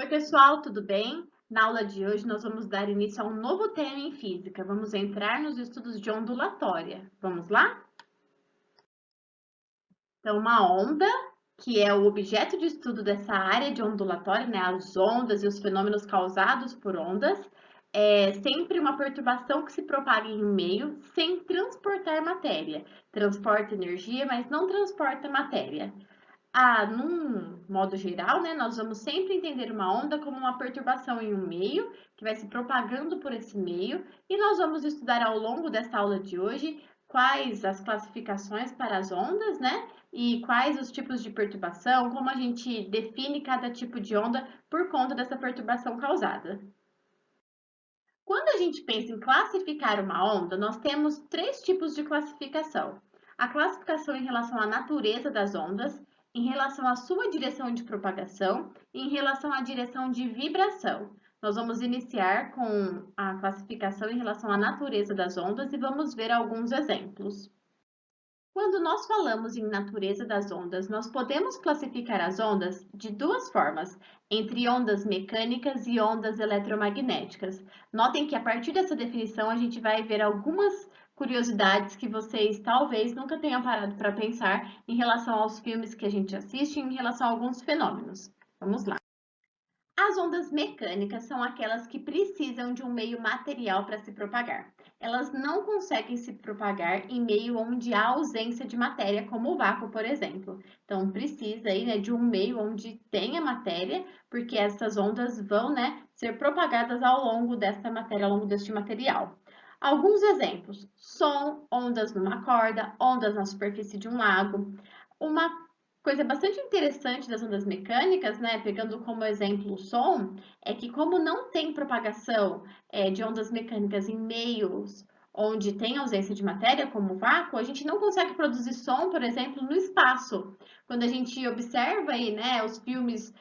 Oi, pessoal, tudo bem? Na aula de hoje, nós vamos dar início a um novo tema em física. Vamos entrar nos estudos de ondulatória. Vamos lá? Então, uma onda, que é o objeto de estudo dessa área de ondulatória, né? As ondas e os fenômenos causados por ondas, é sempre uma perturbação que se propaga em um meio sem transportar matéria. Transporta energia, mas não transporta matéria. Num modo geral, né, nós vamos sempre entender uma onda como uma perturbação em um meio, que vai se propagando por esse meio, e nós vamos estudar ao longo desta aula de hoje quais as classificações para as ondas, né, e quais os tipos de perturbação, como a gente define cada tipo de onda por conta dessa perturbação causada. Quando a gente pensa em classificar uma onda, nós temos três tipos de classificação. A classificação em relação à natureza das ondas, em relação à sua direção de propagação e em relação à direção de vibração. Nós vamos iniciar com a classificação em relação à natureza das ondas e vamos ver alguns exemplos. Quando nós falamos em natureza das ondas, nós podemos classificar as ondas de duas formas, entre ondas mecânicas e ondas eletromagnéticas. Notem que a partir dessa definição a gente vai ver algumas curiosidades que vocês talvez nunca tenham parado para pensar em relação aos filmes que a gente assiste, em relação a alguns fenômenos. Vamos lá. As ondas mecânicas são aquelas que precisam de um meio material para se propagar. Elas não conseguem se propagar em meio onde há ausência de matéria, como o vácuo, por exemplo. Então, precisa aí, né, de um meio onde tenha matéria, porque essas ondas vão, né, ser propagadas ao longo desta matéria, ao longo deste material. Alguns exemplos: som, ondas numa corda, ondas na superfície de um lago. Uma coisa bastante interessante das ondas mecânicas, né, pegando como exemplo o som, é que como não tem propagação de ondas mecânicas em meios onde tem ausência de matéria, como o vácuo, a gente não consegue produzir som, por exemplo, no espaço. Quando a gente observa aí, né, os filmes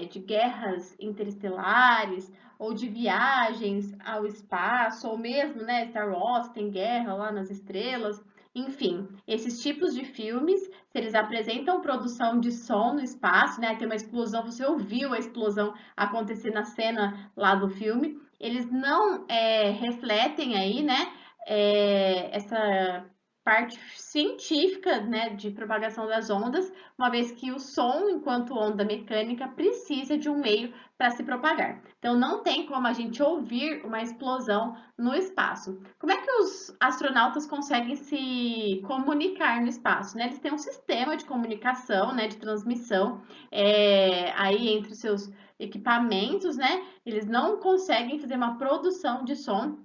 de guerras interestelares ou de viagens ao espaço, ou mesmo, né, Star Wars tem guerra lá nas estrelas, enfim, esses tipos de filmes, se eles apresentam produção de som no espaço, né? Tem uma explosão, você ouviu a explosão acontecer na cena lá do filme, eles não refletem aí, né? Essa parte científica, né, de propagação das ondas, uma vez que o som, enquanto onda mecânica, precisa de um meio para se propagar. Então, não tem como a gente ouvir uma explosão no espaço. Como é que os astronautas conseguem se comunicar no espaço, né? Eles têm um sistema de comunicação, né, de transmissão aí entre os seus equipamentos, né? Eles não conseguem fazer uma produção de som.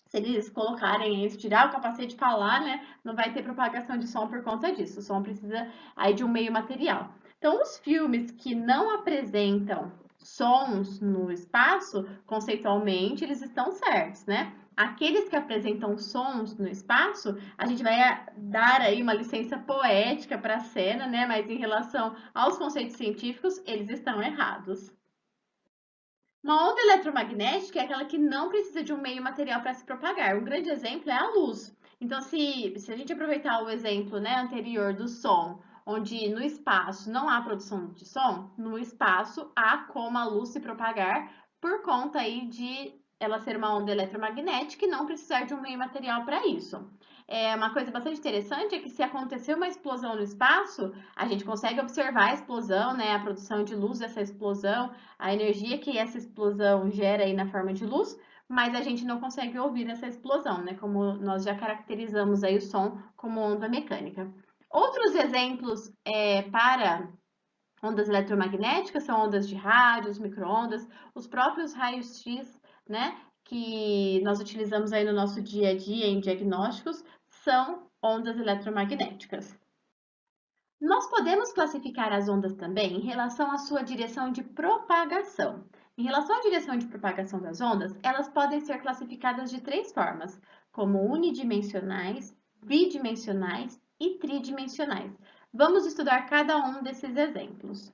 Se eles colocarem isso, tirar o capacete e falar, né, não vai ter propagação de som por conta disso. O som precisa aí de um meio material. Então, os filmes que não apresentam sons no espaço, conceitualmente, eles estão certos, né? Aqueles que apresentam sons no espaço, a gente vai dar aí uma licença poética para a cena, né? Mas em relação aos conceitos científicos, eles estão errados. Uma onda eletromagnética é aquela que não precisa de um meio material para se propagar. Um grande exemplo é a luz. Então, se a gente aproveitar o exemplo, né, anterior do som, onde no espaço não há produção de som, no espaço há como a luz se propagar por conta aí de ela ser uma onda eletromagnética e não precisar de um meio material para isso. Uma coisa bastante interessante é que se acontecer uma explosão no espaço, a gente consegue observar a explosão, né, a produção de luz dessa explosão, a energia que essa explosão gera aí na forma de luz, mas a gente não consegue ouvir essa explosão, né? Como nós já caracterizamos aí o som como onda mecânica. Outros exemplos para ondas eletromagnéticas são ondas de rádios, micro-ondas, os próprios raios-x, né? Que nós utilizamos aí no nosso dia a dia em diagnósticos, são ondas eletromagnéticas. Nós podemos classificar as ondas também em relação à sua direção de propagação. Em relação à direção de propagação das ondas, elas podem ser classificadas de três formas, como unidimensionais, bidimensionais e tridimensionais. Vamos estudar cada um desses exemplos.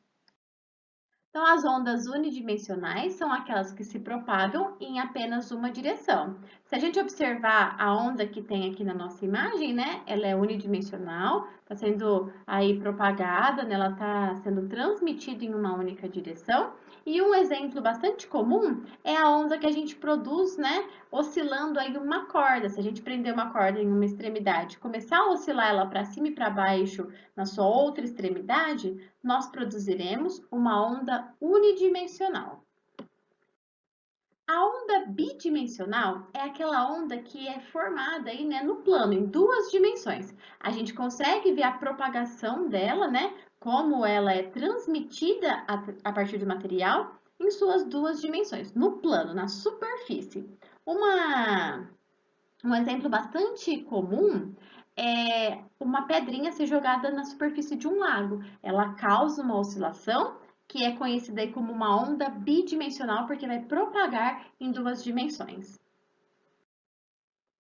Então, as ondas unidimensionais são aquelas que se propagam em apenas uma direção. Se a gente observar a onda que tem aqui na nossa imagem, né, ela é unidimensional, está sendo aí propagada, né, ela está sendo transmitida em uma única direção. E um exemplo bastante comum é a onda que a gente produz, né, oscilando aí uma corda. Se a gente prender uma corda em uma extremidade, começar a oscilar ela para cima e para baixo na sua outra extremidade, nós produziremos uma onda unidimensional. A onda bidimensional é aquela onda que é formada aí, né, no plano, em duas dimensões. A gente consegue ver a propagação dela, né, como ela é transmitida a partir do material em suas duas dimensões, no plano, na superfície. Um exemplo bastante comum é uma pedrinha ser jogada na superfície de um lago. Ela causa uma oscilação que é conhecida aí como uma onda bidimensional, porque vai propagar em duas dimensões.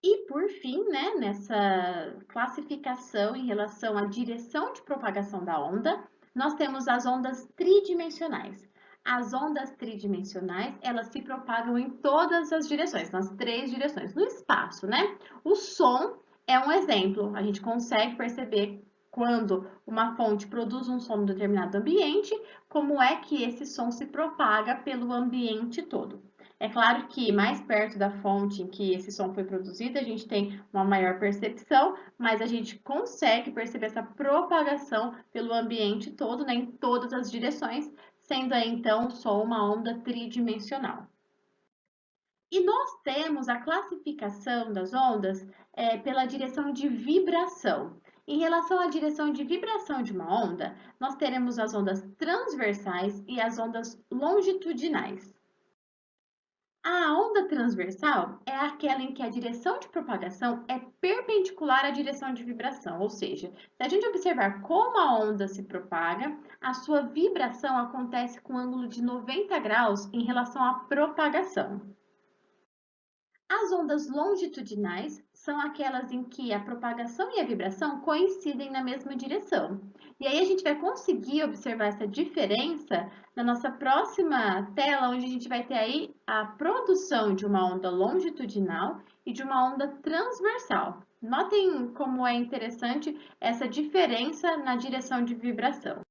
E por fim, né, nessa classificação em relação à direção de propagação da onda, nós temos as ondas tridimensionais. As ondas tridimensionais, elas se propagam em todas as direções, nas três direções, no espaço, né? O som é um exemplo. A gente consegue perceber quando uma fonte produz um som em determinado ambiente, como é que esse som se propaga pelo ambiente todo. É claro que mais perto da fonte em que esse som foi produzido, a gente tem uma maior percepção, mas a gente consegue perceber essa propagação pelo ambiente todo, né, em todas as direções, sendo aí então o som uma onda tridimensional. E nós temos a classificação das ondas pela direção de vibração. Em relação à direção de vibração de uma onda, nós teremos as ondas transversais e as ondas longitudinais. A onda transversal é aquela em que a direção de propagação é perpendicular à direção de vibração, ou seja, se a gente observar como a onda se propaga, a sua vibração acontece com um ângulo de 90 graus em relação à propagação. As ondas longitudinais são aquelas em que a propagação e a vibração coincidem na mesma direção. E aí a gente vai conseguir observar essa diferença na nossa próxima tela, onde a gente vai ter aí a produção de uma onda longitudinal e de uma onda transversal. Notem como é interessante essa diferença na direção de vibração.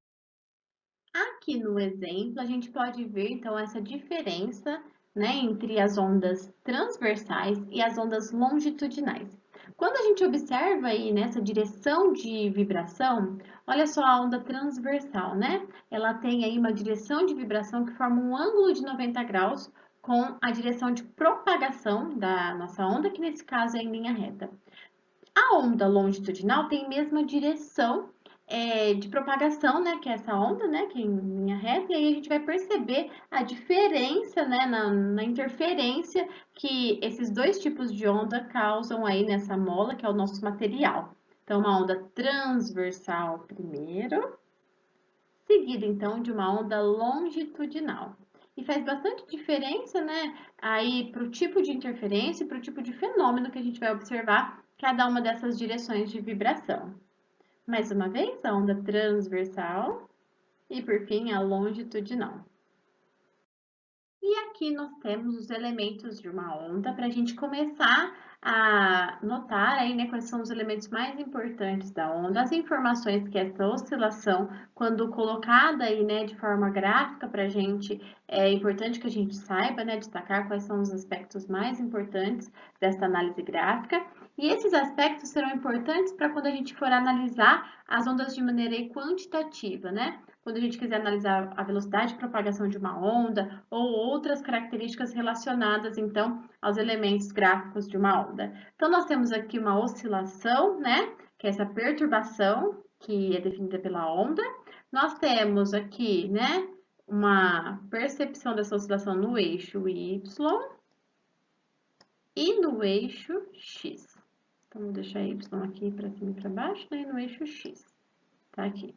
Aqui no exemplo, a gente pode ver então essa diferença, né, entre as ondas transversais e as ondas longitudinais. Quando a gente observa aí nessa direção de vibração, olha só a onda transversal, né? Ela tem aí uma direção de vibração que forma um ângulo de 90 graus com a direção de propagação da nossa onda, que nesse caso é em linha reta. A onda longitudinal tem a mesma direção de propagação, né, que é essa onda, né, que é em linha reta, e aí a gente vai perceber a diferença, né, na interferência que esses dois tipos de onda causam aí nessa mola, que é o nosso material. Então, uma onda transversal primeiro, seguida então de uma onda longitudinal. E faz bastante diferença, né, aí para o tipo de interferência e para o tipo de fenômeno que a gente vai observar cada uma dessas direções de vibração. Mais uma vez, a onda transversal e, por fim, a longitudinal. E aqui nós temos os elementos de uma onda para a gente começar a notar aí, né, quais são os elementos mais importantes da onda, as informações que essa oscilação, quando colocada aí, né, de forma gráfica para a gente, é importante que a gente saiba, né, destacar quais são os aspectos mais importantes dessa análise gráfica. E esses aspectos serão importantes para quando a gente for analisar as ondas de maneira quantitativa, né? Quando a gente quiser analisar a velocidade de propagação de uma onda ou outras características relacionadas, então, aos elementos gráficos de uma onda. Então, nós temos aqui uma oscilação, né? Que é essa perturbação que é definida pela onda. Nós temos aqui, né? Uma percepção dessa oscilação no eixo Y e no eixo X. Então, vou deixar Y aqui para cima e para baixo, né? E no eixo X. Tá aqui.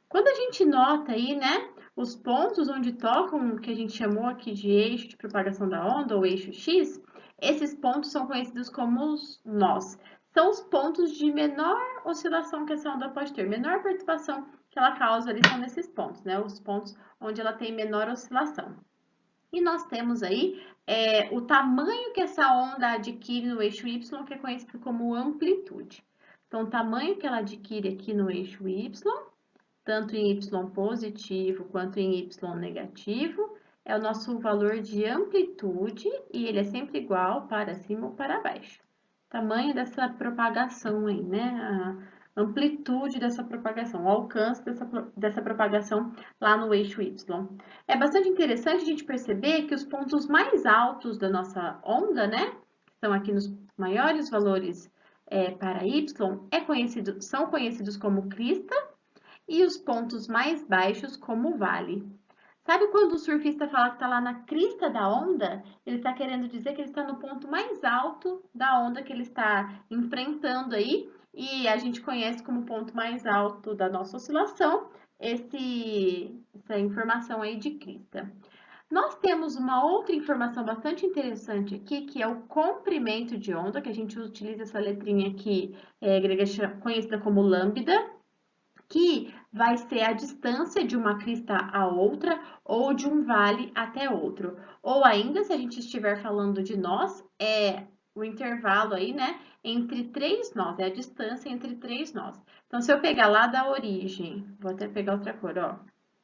Quando a gente nota aí, né, os pontos onde tocam, que a gente chamou aqui de eixo de propagação da onda, ou eixo X, esses pontos são conhecidos como os nós. São os pontos de menor oscilação que essa onda pode ter, menor perturbação que ela causa ali são nesses pontos, né, os pontos onde ela tem menor oscilação. E nós temos aí o tamanho que essa onda adquire no eixo Y, que é conhecido como amplitude. Então, o tamanho que ela adquire aqui no eixo Y, tanto em Y positivo quanto em Y negativo, é o nosso valor de amplitude e ele é sempre igual para cima ou para baixo. Tamanho dessa propagação aí, né? A amplitude dessa propagação, o alcance dessa propagação lá no eixo Y. É bastante interessante a gente perceber que os pontos mais altos da nossa onda, né? Que estão aqui nos maiores valores para Y, são conhecidos como crista e os pontos mais baixos como vale. Sabe quando o surfista fala que está lá na crista da onda? Ele está querendo dizer que ele está no ponto mais alto da onda que ele está enfrentando aí, e a gente conhece como ponto mais alto da nossa oscilação essa informação aí de crista. Nós temos uma outra informação bastante interessante aqui, que é o comprimento de onda, que a gente utiliza essa letrinha aqui, grega conhecida como lambda, que vai ser a distância de uma crista a outra ou de um vale até outro. Ou ainda, se a gente estiver falando de nós, é o intervalo aí, né, entre três nós, é a distância entre três nós. Então, se eu pegar lá da origem, vou até pegar outra cor, ó,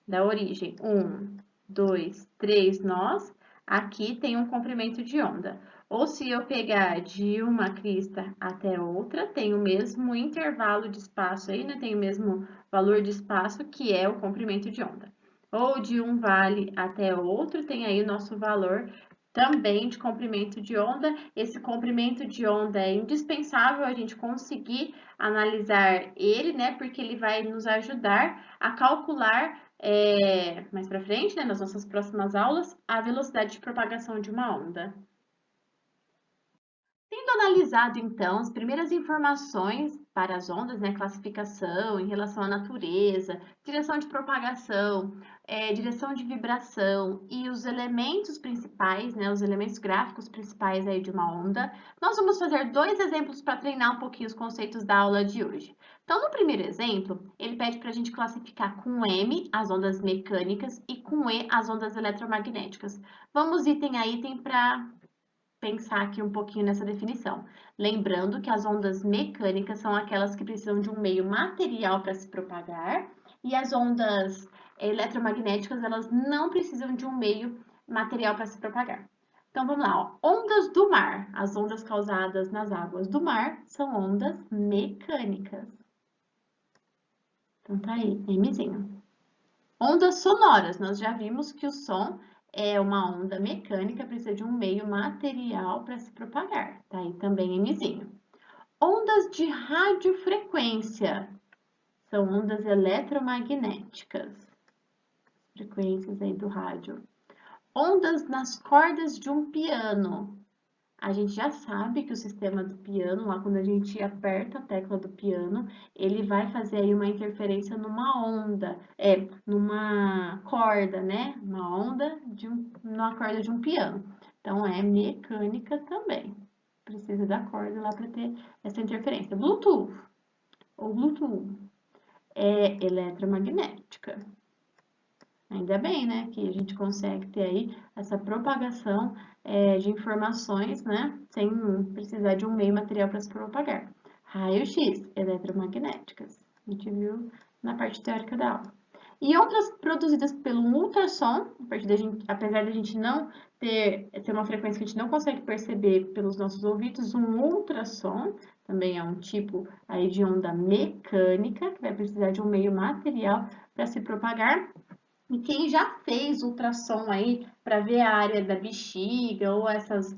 da origem, 1, 2, 3 nós, aqui tem um comprimento de onda. Ou se eu pegar de uma crista até outra, tem o mesmo intervalo de espaço aí, né? Tem o mesmo valor de espaço, que é o comprimento de onda. Ou de um vale até outro, tem aí o nosso valor também de comprimento de onda. Esse comprimento de onda é indispensável a gente conseguir analisar ele, né? Porque ele vai nos ajudar a calcular mais para frente, né, nas nossas próximas aulas, a velocidade de propagação de uma onda. Tendo analisado, então, as primeiras informações para as ondas, né, classificação em relação à natureza, direção de propagação, direção de vibração e os elementos principais, né, os elementos gráficos principais aí de uma onda, nós vamos fazer dois exemplos para treinar um pouquinho os conceitos da aula de hoje. Então, no primeiro exemplo, ele pede para a gente classificar com M as ondas mecânicas e com E as ondas eletromagnéticas. Vamos item a item para pensar aqui um pouquinho nessa definição. Lembrando que as ondas mecânicas são aquelas que precisam de um meio material para se propagar e as ondas eletromagnéticas, elas não precisam de um meio material para se propagar. Então, vamos lá, ó. Ondas do mar. As ondas causadas nas águas do mar são ondas mecânicas. Então, tá aí, Mzinho. Ondas sonoras. Nós já vimos que o som é uma onda mecânica, precisa de um meio material para se propagar. Tá aí também Mzinho. Ondas de radiofrequência. São ondas eletromagnéticas. Frequências aí do rádio. Ondas nas cordas de um piano. A gente já sabe que o sistema do piano, lá quando a gente aperta a tecla do piano, ele vai fazer aí uma interferência numa onda, numa corda, né? Uma onda numa corda de um piano. Então, é mecânica também. Precisa da corda lá para ter essa interferência. Bluetooth, ou Bluetooth, é eletromagnética. Ainda bem, né, que a gente consegue ter aí essa propagação de informações, né, sem precisar de um meio material para se propagar. Raio-X, eletromagnéticas, a gente viu na parte teórica da aula. E outras produzidas pelo ultrassom, apesar de a gente não ter uma frequência que a gente não consegue perceber pelos nossos ouvidos, um ultrassom também é um tipo aí de onda mecânica, que vai precisar de um meio material para se propagar. E quem já fez ultrassom aí para ver a área da bexiga ou essas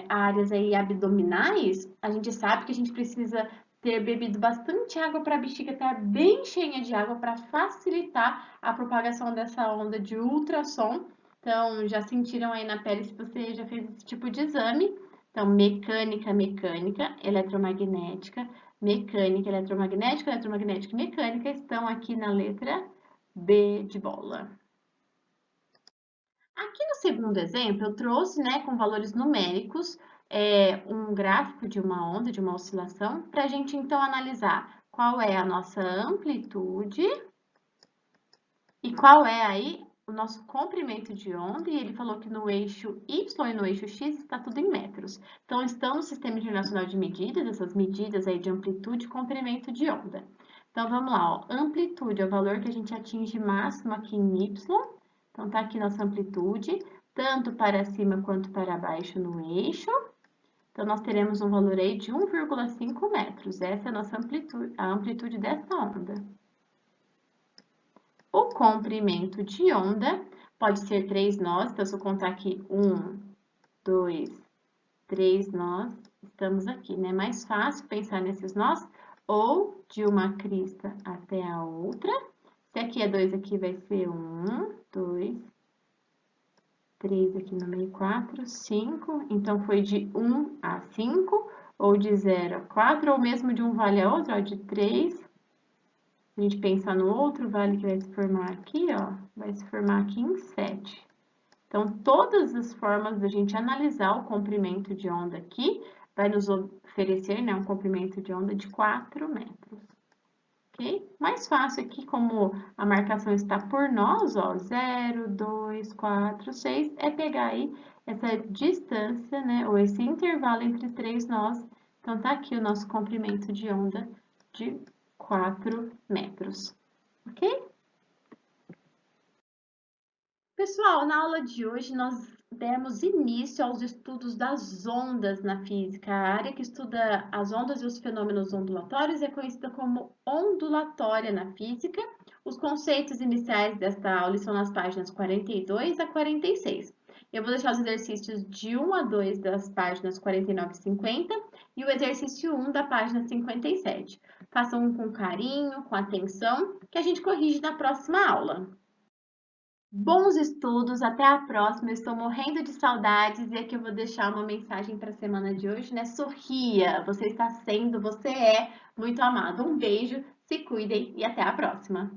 áreas aí abdominais, a gente sabe que a gente precisa ter bebido bastante água para a bexiga estar bem cheia de água para facilitar a propagação dessa onda de ultrassom. Então, já sentiram aí na pele se você já fez esse tipo de exame. Então, mecânica, eletromagnética, mecânica, eletromagnética, eletromagnética e mecânica estão aqui na letra B de bola. Aqui no segundo exemplo, eu trouxe, né, com valores numéricos, um gráfico de uma onda, de uma oscilação, para a gente, então, analisar qual é a nossa amplitude e qual é aí o nosso comprimento de onda e ele falou que no eixo Y e no eixo X está tudo em metros. Então, estão no Sistema Internacional de Medidas, essas medidas aí de amplitude e comprimento de onda. Então, vamos lá, ó. Amplitude é o valor que a gente atinge máximo aqui em Y. Então, tá aqui nossa amplitude, tanto para cima quanto para baixo no eixo. Então, nós teremos um valor aí de 1,5 metros. Essa é a nossa amplitude, a amplitude dessa onda. O comprimento de onda pode ser 3 nós, então se eu contar aqui 1, 2, 3 nós, estamos aqui, né? Mais fácil pensar nesses nós, ou de uma crista até a outra. Se aqui é 2, aqui vai ser 1, 2, 3 aqui no meio, 4, 5. Então, foi de 1 a 5, ou de 0 a 4, ou mesmo de um vale a outro, ó, de 3. A gente pensar no outro vale que vai se formar aqui, ó, vai se formar aqui em 7. Então, todas as formas da gente analisar o comprimento de onda aqui, vai nos oferecer, né, um comprimento de onda de 4 metros. Ok? Mais fácil aqui, como a marcação está por nós, ó, 0, 2, 4, 6, é pegar aí essa distância, né, ou esse intervalo entre 3 nós. Então, tá aqui o nosso comprimento de onda de 4 metros, ok? Pessoal, na aula de hoje nós demos início aos estudos das ondas na física. A área que estuda as ondas e os fenômenos ondulatórios é conhecida como ondulatória na física. Os conceitos iniciais desta aula estão nas páginas 42 a 46. Eu vou deixar os exercícios de 1 a 2 das páginas 49 e 50 e o exercício 1 da página 57. Façam com carinho, com atenção, que a gente corrige na próxima aula. Bons estudos, até a próxima. Eu estou morrendo de saudades e aqui eu vou deixar uma mensagem para a semana de hoje, né? Sorria, você está sendo, você é muito amado. Um beijo, se cuidem e até a próxima.